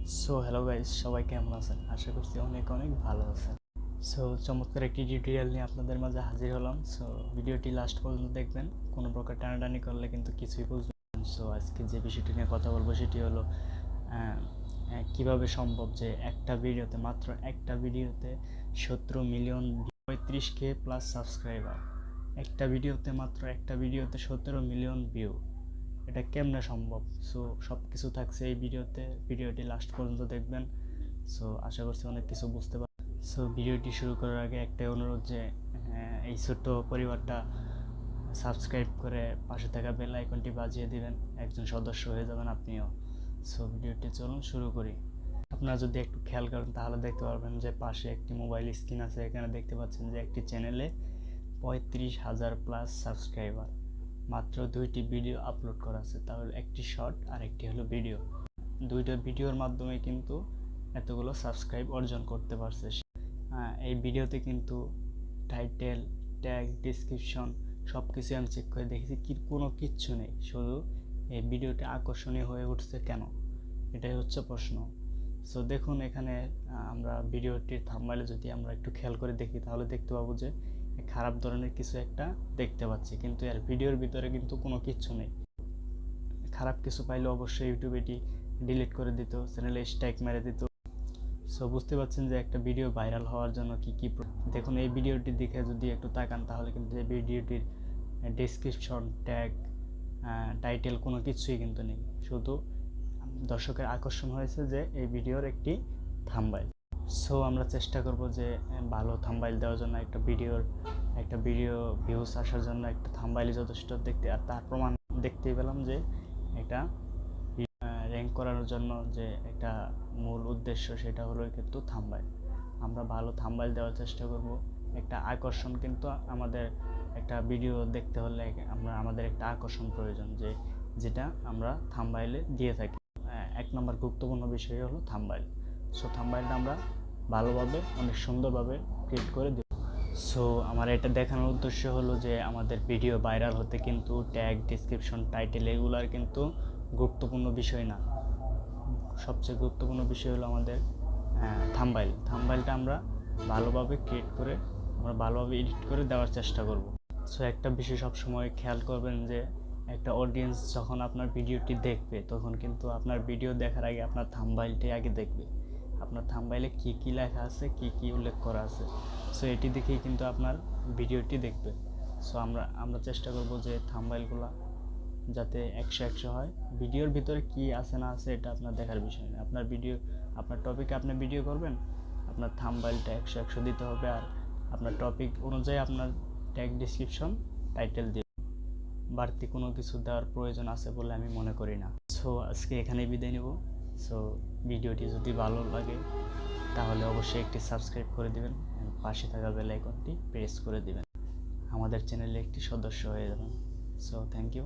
So hello guys, সবাই কেমন আছেন? আশা করছি অনেক অনেক ভালো আছেন। সো চমৎকার একটি টিউটোরিয়াল নিয়ে আপনাদের মাঝে হাজির হলাম। সো ভিডিওটি লাস্ট পর্যন্ত দেখবেন, কোনো প্রকার টানাটানি করলে কিন্তু কিছুই বুঝবেন। সো আজকে যে বিষয়টি নিয়ে কথা বলবো সেটি হলো কিভাবে সম্ভব যে একটা ভিডিওতে, মাত্র একটা ভিডিওতে 17 মিলিয়ন 35K প্লাস সাবস্ক্রাইবার, একটা ভিডিওতে, মাত্র একটা ভিডিওতে 17 মিলিয়ন ভিউ। এটা কেমনে সম্ভব? সো সব কিছু থাকছে এই ভিডিওতে, ভিডিওটি লাস্ট পর্যন্ত দেখবেন। সো আশা করছি অনেক কিছু বুঝতে পারবেন। সো ভিডিওটি শুরু করার আগে একটাই অনুরোধ যে এই ছোট্ট পরিবারটা সাবস্ক্রাইব করে পাশে থাকা বেল আইকনটি বাজিয়ে দিবেন, একজন সদস্য হয়ে যাবেন আপনিও। সো ভিডিওটি চলুন শুরু করি। আপনারা যদি একটু খেয়াল করেন তাহলে দেখতে পারবেন যে পাশে একটি মোবাইল স্ক্রিন আছে, এখানে দেখতে পাচ্ছেন যে একটি চ্যানেলে 35,000 প্লাস সাবস্ক্রাইবার, মাত্র দুইটি ভিডিও আপলোড করা আছে, তাহলে একটি শর্ট আর একটি হলো ভিডিও। দুইটা ভিডিওর মাধ্যমে কিন্তু এতগুলো সাবস্ক্রাইব অর্জন করতে পারছে। এই ভিডিওতে কিন্তু টাইটেল, ট্যাগ, ডিসক্রিপশন সব কিছু আমি চেক করে দেখেছি, কোনো কিচ্ছু নেই। শুধু এই ভিডিওটি আকর্ষণীয় হয়ে উঠছে কেন, এটাই হচ্ছে প্রশ্ন। সো দেখুন এখানে আমরা ভিডিওটির থাম্বনেইলে যদি আমরা একটু খেয়াল করে দেখি তাহলে দেখতে পাবো যে খারাপ ধরনের কিছু একটা দেখতে পাচ্ছি, কিন্তু এর ভিডিওর ভিতরে কিন্তু কোনো কিচ্ছু নেই। খারাপ কিছু পাইলে অবশ্যই ইউটিউব এটি ডিলিট করে দিত, চ্যানেলে স্ট্রাইক মেরে দিত। সো বুঝতে পারছেন যে একটা ভিডিও ভাইরাল হওয়ার জন্য কি কি দেখুন এই ভিডিওটির দিকে যদি একটু তাকান তাহলে কিন্তু এই ভিডিওটির ডেসক্রিপশন, ট্যাগ, টাইটেল কোনো কিছুই কিন্তু নেই। শুধু দর্শকের আকর্ষণ হয়েছে যে এই ভিডিওর একটি থাম্বনেইল। সো আমরা চেষ্টা করব যে ভালো থাম্বনেইল দেওয়ার জন্য, একটা ভিডিও ভিউজ আসার জন্য একটা থাম্বনেইলই যথেষ্ট দেখতে। আর তার প্রমাণ দেখতেই পেলাম যে এটা র্যাঙ্ক করানোর জন্য যে একটা মূল উদ্দেশ্য সেটা হলো কিন্তু থাম্বনেইল। আমরা ভালো থাম্বনেইল দেওয়ার চেষ্টা করব। একটা আকর্ষণ কিন্তু আমাদের, একটা ভিডিও দেখতে হলে আমাদের একটা আকর্ষণ প্রয়োজন, যেটা আমরা থাম্বনেইলে দিয়ে থাকি। এক নম্বর গুরুত্বপূর্ণ বিষয় হলো থাম্বনেইল। সো থাম্বনেইলটা আমরা ভালোভাবে, অনেক সুন্দরভাবে ক্রিয়েট করে দেব। সো আমার এটা দেখানোর উদ্দেশ্য হলো যে আমাদের ভিডিও ভাইরাল হতে কিন্তু ট্যাগ, ডিসক্রিপশন, টাইটেল এগুলার কিন্তু গুরুত্বপূর্ণ বিষয় না। সবচেয়ে গুরুত্বপূর্ণ বিষয় হলো আমাদের থাম্বনেইলটা আমরা ভালোভাবে ক্রিয়েট করে, আমরা ভালোভাবে এডিট করে দেওয়ার চেষ্টা করব। সো একটা বিষয় সবসময় খেয়াল করবেন যে একটা অডিয়েন্স যখন আপনার ভিডিওটি দেখবে তখন কিন্তু আপনার ভিডিও দেখার আগে আপনার থাম্বনেইলটি আগে দেখবে। আপনার থাম্বনেইলে কী কী লেখা আছে, কী কী উল্লেখ করা আছে, সো এটি দেখেই কিন্তু আপনার ভিডিওটি দেখবে। সো আমরা চেষ্টা করব যে থাম্বনেইলগুলো যাতে 100 হয়। ভিডিওর ভিতরে কি আছে না আছে এটা আপনার দেখার বিষয় না। আপনার টপিকে আপনি ভিডিও করবেন, আপনার থাম্বনেইলটা 100 দিতে হবে। আর আপনার টপিক অনুযায়ী আপনার ট্যাগ, ডিসক্রিপশন, টাইটেল দিয়ে, বাড়তি কোনো কিছু দেওয়ার প্রয়োজন আছে বলে আমি মনে করি না। সো আজকে এখানেই বিদায় নেব। সো ভিডিওটি যদি ভালো লাগে তাহলে অবশ্যই একটি সাবস্ক্রাইব করে দিবেন, পাশে থাকা বেল আইকনটি প্রেস করে দিবেন, আমাদের চ্যানেলে একটি সদস্য হয়ে যাবেন। So thank you.